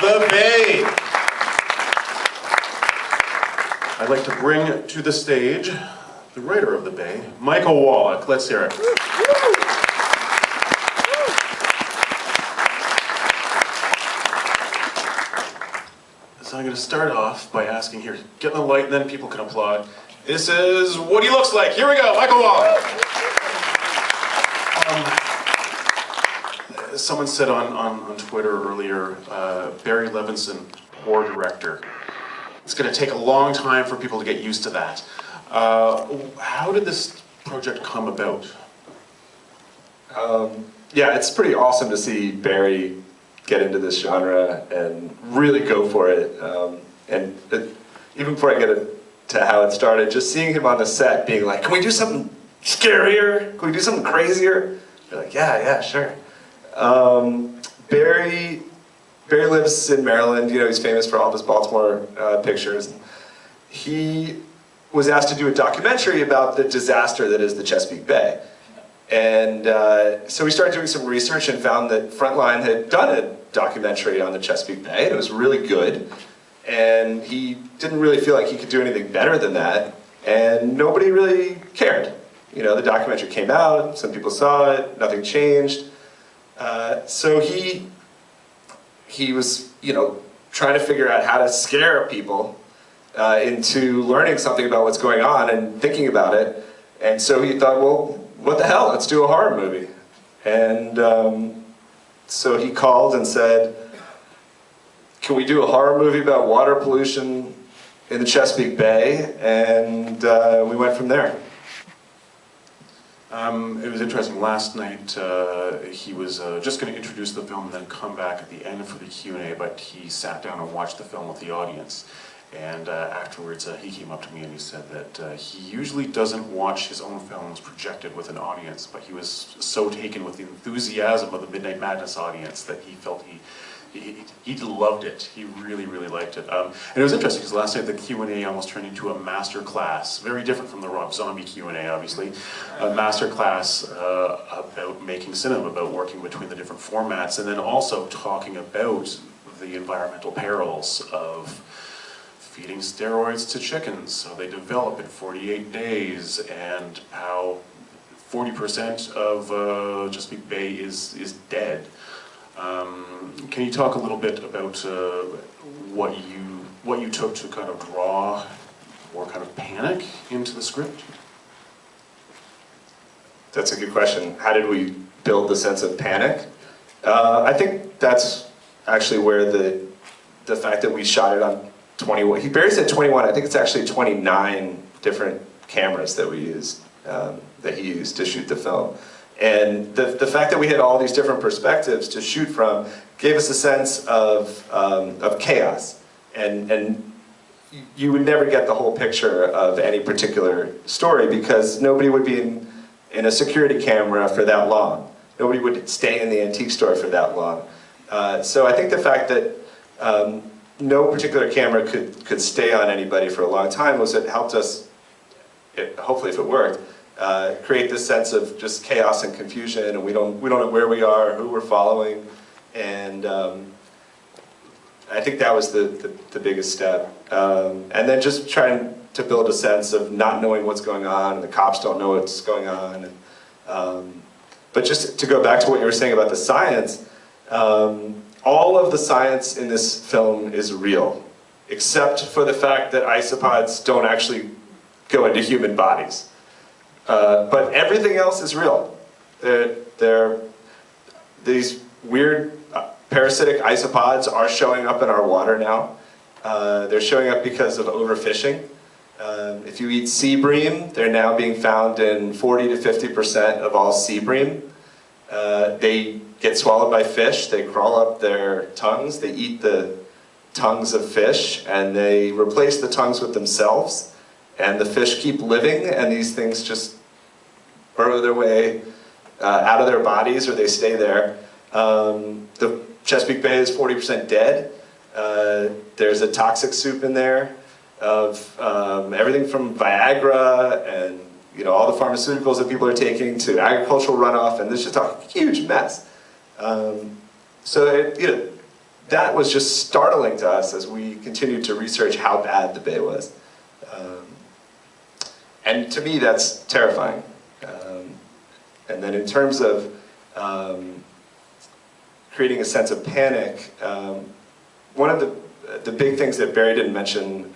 the Bay. I'd like to bring to the stage the writer of the Bay, Michael Wallach. Let's hear it. So I'm going to start off by asking here, get the light and then people can applaud. This is what he looks like. Here we go, Michael Wallach. Someone said on Twitter earlier, Barry Levinson, poor director. It's going to take a long time for people to get used to that. How did this project come about? Yeah, it's pretty awesome to see Barry get into this genre and really go for it. Even before I get to how it started, just seeing him on the set being like, can we do something scarier? Can we do something crazier? You're like, yeah, sure. Barry lives in Maryland. You know, he's famous for all of his Baltimore pictures. He was asked to do a documentary about the disaster that is the Chesapeake Bay. And so we started doing some research and found that Frontline had done a documentary on the Chesapeake Bay, and it was really good. And he didn't really feel like he could do anything better than that, and nobody really cared. You know, the documentary came out, some people saw it, nothing changed. So he was, you know, trying to figure out how to scare people into learning something about what's going on and thinking about it. And so he thought, well, what the hell, let's do a horror movie. And so he called and said, can we do a horror movie about water pollution in the Chesapeake Bay? And we went from there. It was interesting, last night he was just going to introduce the film and then come back at the end for the Q&A, but he sat down and watched the film with the audience. And afterwards he came up to me and he said that he usually doesn't watch his own films projected with an audience, but he was so taken with the enthusiasm of the Midnight Madness audience that he felt he loved it. He really, really liked it. And it was interesting because last night the Q&A almost turned into a Masterclass, very different from the Rob Zombie Q&A, obviously. A Masterclass about making cinema, about working between the different formats, and then also talking about the environmental perils of feeding steroids to chickens so they develop in 48 days, and how 40% of Chesapeake Bay is dead. Can you talk a little bit about what you took to kind of draw more kind of panic into the script? That's a good question. How did we build the sense of panic? I think that's actually where the fact that we shot it on 21, Barry said 21, I think it's actually 29 different cameras that we used, that he used to shoot the film. And the fact that we had all these different perspectives to shoot from gave us a sense of chaos. And you would never get the whole picture of any particular story because nobody would be in a security camera for that long. Nobody would stay in the antique store for that long. So I think the fact that no particular camera could stay on anybody for a long time was it helped us, hopefully if it worked, create this sense of just chaos and confusion, and we don't know where we are, who we're following, and I think that was the biggest step. And then just trying to build a sense of not knowing what's going on, and the cops don't know what's going on. And, but just to go back to what you were saying about the science, all of the science in this film is real, except for the fact that isopods don't actually go into human bodies. But everything else is real. These weird parasitic isopods are showing up in our water now. They're showing up because of overfishing. If you eat sea bream, they're now being found in 40 to 50% of all sea bream. They get swallowed by fish, they crawl up their tongues, they eat the tongues of fish, and they replace the tongues with themselves. And the fish keep living, and these things just burrow their way out of their bodies, or they stay there. The Chesapeake Bay is 40% dead. There's a toxic soup in there of everything from Viagra and all the pharmaceuticals that people are taking to agricultural runoff, and there's just a huge mess. So that was just startling to us as we continued to research how bad the Bay was. And to me, that's terrifying. And then in terms of creating a sense of panic, one of the big things that Barry didn't mention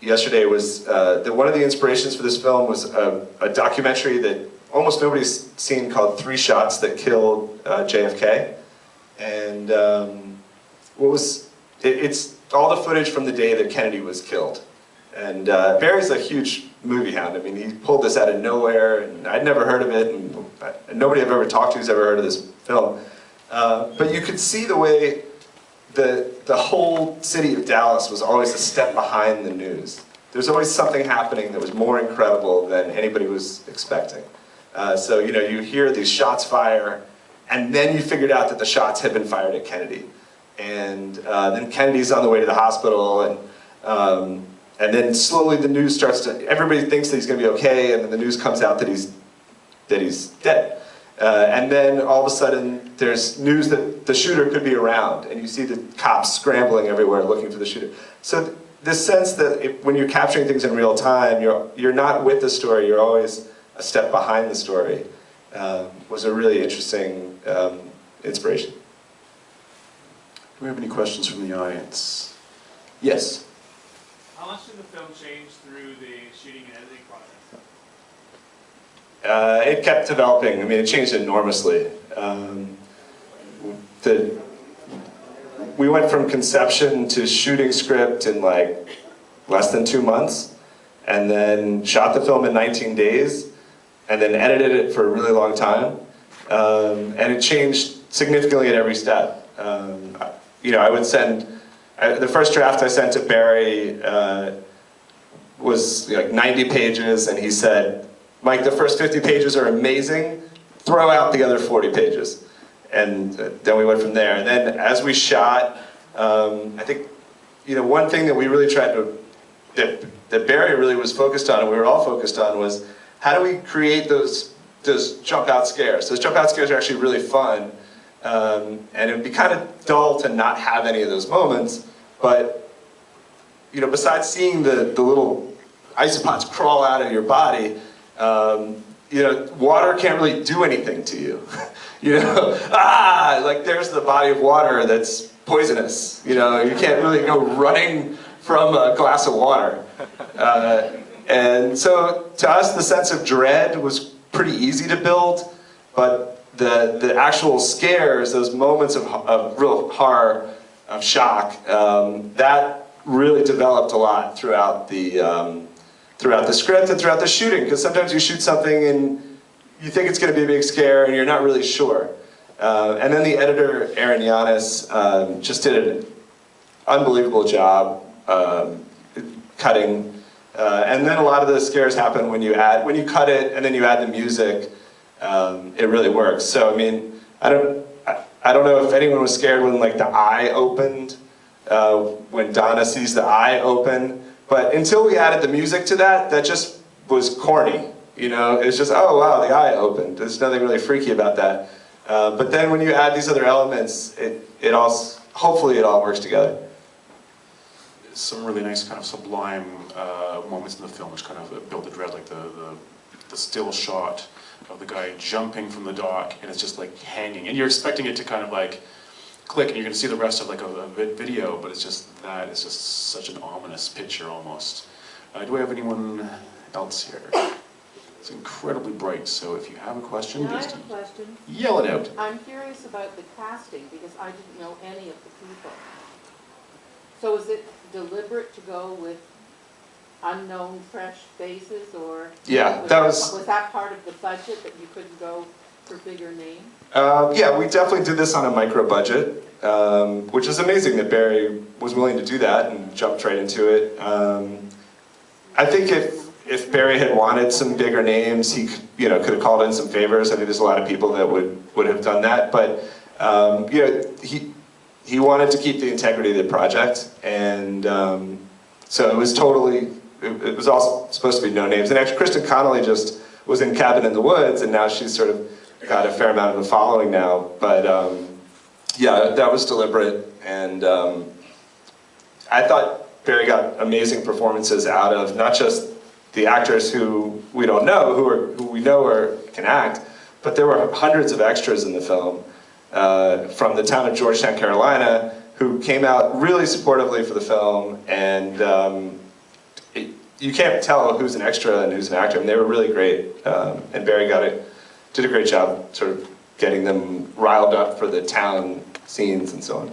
yesterday was that one of the inspirations for this film was a documentary that almost nobody's seen called 3 Shots That Killed JFK. And it's all the footage from the day that Kennedy was killed. And Barry's a huge movie hound. I mean, he pulled this out of nowhere, and I'd never heard of it, and nobody I've ever talked to has ever heard of this film. But you could see the way the whole city of Dallas was always a step behind the news. There's always something happening that was more incredible than anybody was expecting. So, you know, you hear these shots fire, and then you figured out that the shots had been fired at Kennedy. And then Kennedy's on the way to the hospital, and then slowly the news starts to, everybody thinks that he's going to be okay, and then the news comes out that he's dead. And then all of a sudden there's news that the shooter could be around, and you see the cops scrambling everywhere looking for the shooter. So this sense that when you're capturing things in real time, you're not with the story, you're always a step behind the story, was a really interesting inspiration. Do we have any questions from the audience? Yes. How much did the film change through the shooting and editing process? It kept developing. I mean, it changed enormously. We went from conception to shooting script in like less than 2 months, and then shot the film in 19 days, and then edited it for a really long time. And it changed significantly at every step. You know, I would send, the first draft I sent to Barry was like 90 pages, and he said, Mike, the first 50 pages are amazing, throw out the other 40 pages. And then we went from there. And then as we shot, I think, you know, one thing that we really tried to, that Barry really was focused on, and we were all focused on, was how do we create those jump out scares? Those jump out scares are actually really fun. And it would be kind of dull to not have any of those moments, but, you know, besides seeing the little isopods crawl out of your body, you know, water can't really do anything to you. You know, like there's the body of water that's poisonous. You know, you can't really go running from a glass of water. And so to us, the sense of dread was pretty easy to build, but the actual scares, those moments of real horror, of shock, that really developed a lot throughout the script and throughout the shooting, because sometimes you shoot something and you think it's going to be a big scare and you're not really sure. And then the editor, Aaron Yanis, just did an unbelievable job cutting. And then a lot of the scares happen when you cut it and then you add the music. It really works. So I mean, I don't know if anyone was scared when like the eye opened, when Donna sees the eye open. But until we added the music to that, that just was corny. You know, it's just, oh wow, the eye opened. There's nothing really freaky about that. But then when you add these other elements, hopefully it all works together. Some really nice kind of sublime moments in the film which kind of build the dread, like the still shot of the guy jumping from the dock, and it's just like hanging, and you're expecting it to kind of like click, and you're going to see the rest of like a video, but it's just such an ominous picture almost. Do we have anyone else here? It's incredibly bright, so if you have a question, I have a question. Yell it out. I'm curious about the casting because I didn't know any of the people. So is it deliberate to go with unknown, fresh faces, or Yeah, was that part of the budget that you couldn't go for bigger names? Yeah, we definitely did this on a micro budget, which is amazing that Barry was willing to do that and jumped right into it. I think if Barry had wanted some bigger names, he could have called in some favors. I think there's a lot of people that would have done that, but you know, he wanted to keep the integrity of the project, and so it was totally. It was all supposed to be no names. And actually, Kristen Connolly just was in Cabin in the Woods, and now she's sort of got a fair amount of a following now. But Yeah, that was deliberate, and I thought Barry got amazing performances out of not just the actors who we don't know, who we know can act, but there were hundreds of extras in the film from the town of Georgetown, Carolina, who came out really supportively for the film, and you can't tell who's an extra and who's an actor, and they were really great. And Barry did a great job sort of getting them riled up for the town scenes and so on.